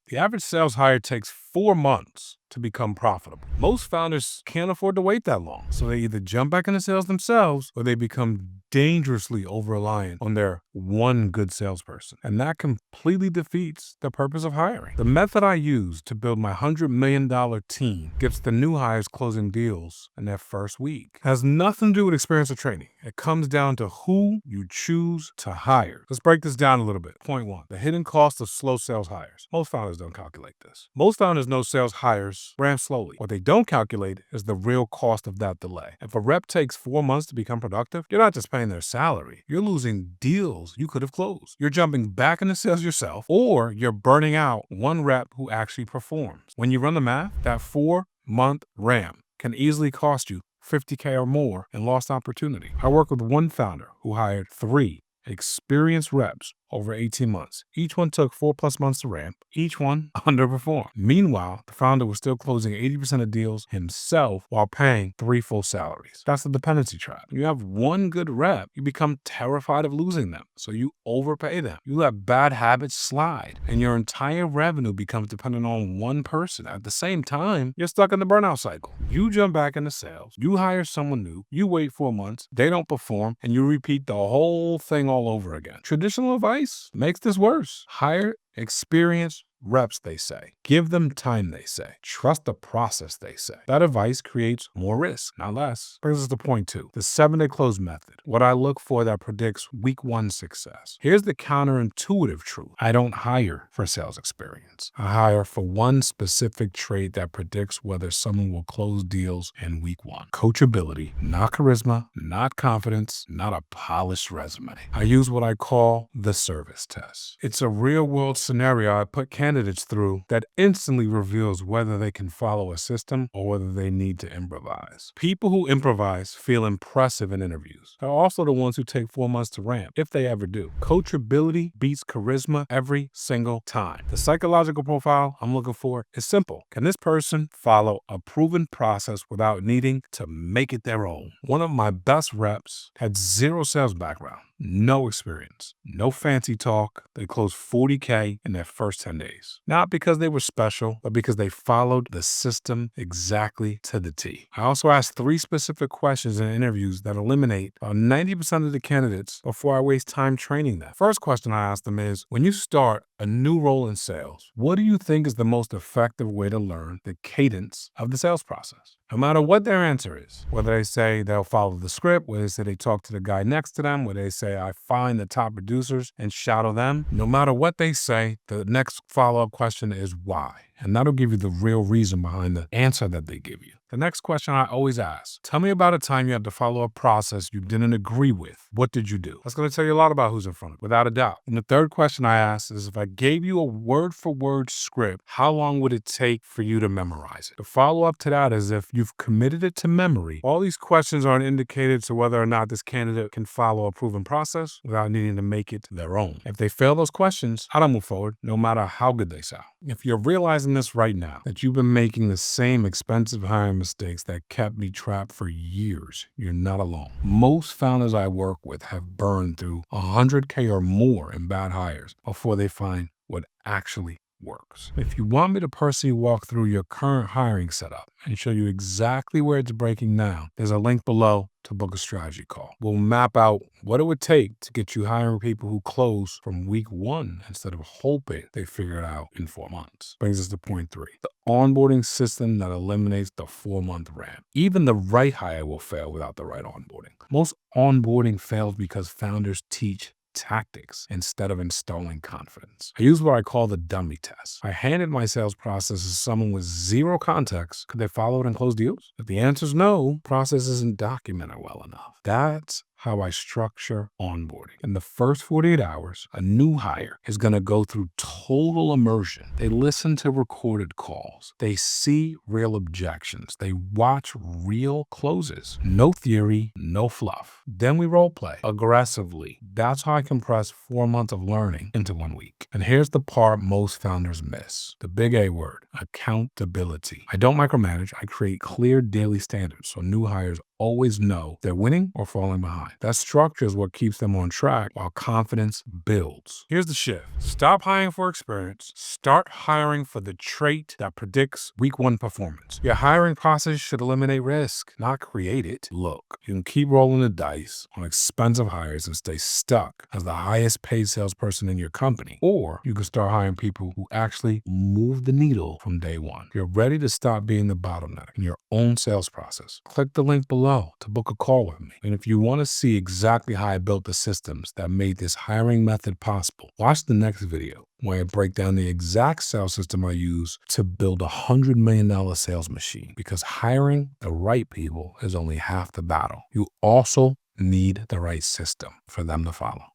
The average sales hire takes 4 months to become profitable. Most founders can't afford to wait that long, so they either jump back into sales themselves or they become dangerously over-reliant on their one good salesperson. And that completely defeats the purpose of hiring. The method I use to build my $100 million team gets the new hires closing deals in their first week. It has nothing to do with experience or training. It comes down to who you choose to hire. Let's break this down a little bit. Point 1, the hidden cost of slow sales hires. Most founders don't calculate this. Most founders know sales hires ramp slowly. What they don't calculate is the real cost of that delay. If a rep takes 4 months to become productive, you're not just paying their salary. You're losing deals you could have closed. You're jumping back into sales yourself, or you're burning out one rep who actually performs. When you run the math, that 4-month ramp can easily cost you $50K or more in lost opportunity. I work with one founder who hired 3 experienced reps over 18 months. Each one took 4+ months to ramp. Each one underperformed. Meanwhile, the founder was still closing 80% of deals himself while paying 3 full salaries. That's the dependency trap. You have one good rep, you become terrified of losing them, so you overpay them. You let bad habits slide, and your entire revenue becomes dependent on one person. At the same time, you're stuck in the burnout cycle. You jump back into sales, you hire someone new, you wait 4 months, they don't perform, and you repeat the whole thing all over again. Traditional advice makes this worse. Hire experienced reps, they say. Give them time, they say. Trust the process, they say. That advice creates more risk, not less. Brings us to point 2, the 7-day close method. What I look for that predicts week 1 success. Here's the counterintuitive truth. I don't hire for sales experience. I hire for one specific trait that predicts whether someone will close deals in week 1. Coachability, not charisma, not confidence, not a polished resume. I use what I call the service test. It's a real-world scenario I put candidates through that instantly reveals whether they can follow a system or whether they need to improvise. People who improvise feel impressive in interviews. They're also the ones who take 4 months to ramp, if they ever do. Coachability beats charisma every single time. The psychological profile I'm looking for is simple. Can this person follow a proven process without needing to make it their own? One of my best reps had 0 sales background, no experience, no fancy talk. They closed $40K in their first 10 days. Not because they were special, but because they followed the system exactly to the T. I also asked 3 specific questions in interviews that eliminate about 90% of the candidates before I waste time training them. First question I asked them is, when you start a new role in sales, what do you think is the most effective way to learn the cadence of the sales process? No matter what their answer is, whether they say they'll follow the script, whether they say they talk to the guy next to them, whether they say I find the top producers and shadow them, no matter what they say, the next follow-up question is why? And that'll give you the real reason behind the answer that they give you. The next question I always ask, tell me about a time you had to follow a process you didn't agree with. What did you do? That's going to tell you a lot about who's in front of you, without a doubt. And the third question I ask is, if I gave you a word-for-word script, how long would it take for you to memorize it? The follow-up to that is, if you've committed it to memory, all these questions are an indicator to whether or not this candidate can follow a proven process without needing to make it their own. If they fail those questions, I don't move forward, no matter how good they sound. If you're realizing this right now, that you've been making the same expensive hiring mistakes that kept me trapped for years, you're not alone. Most founders I work with have burned through $100K or more in bad hires before they find what actually works. If you want me to personally walk through your current hiring setup and show you exactly where it's breaking down, there's a link below to book a strategy call. We'll map out what it would take to get you hiring people who close from week 1 instead of hoping they figure it out in 4 months. Brings us to point 3, the onboarding system that eliminates the 4-month ramp. Even the right hire will fail without the right onboarding. Most onboarding fails because founders teach tactics instead of installing confidence. I use what I call the dummy test. I handed my sales process to someone with 0 context. Could they follow it and close deals? If the answer is no, process isn't documented well enough. That's how I structure onboarding. In the first 48 hours, a new hire is going to go through total immersion. They listen to recorded calls. They see real objections. They watch real closes. No theory, no fluff. Then we role play aggressively. That's how I compress 4 months of learning into 1 week. And here's the part most founders miss. The big A word, accountability. I don't micromanage. I create clear daily standards so new hires always know they're winning or falling behind. That structure is what keeps them on track while confidence builds. Here's the shift. Stop hiring for experience. Start hiring for the trait that predicts week one performance. Your hiring process should eliminate risk, not create it. Look, you can keep rolling the dice on expensive hires and stay stuck as the highest paid salesperson in your company. Or you can start hiring people who actually move the needle from day one. If you're ready to stop being the bottleneck in your own sales process, click the link below to book a call with me. And if you want to see exactly how I built the systems that made this hiring method possible, watch the next video where I break down the exact sales system I use to build $100 million sales machine. Because hiring the right people is only half the battle. You also need the right system for them to follow.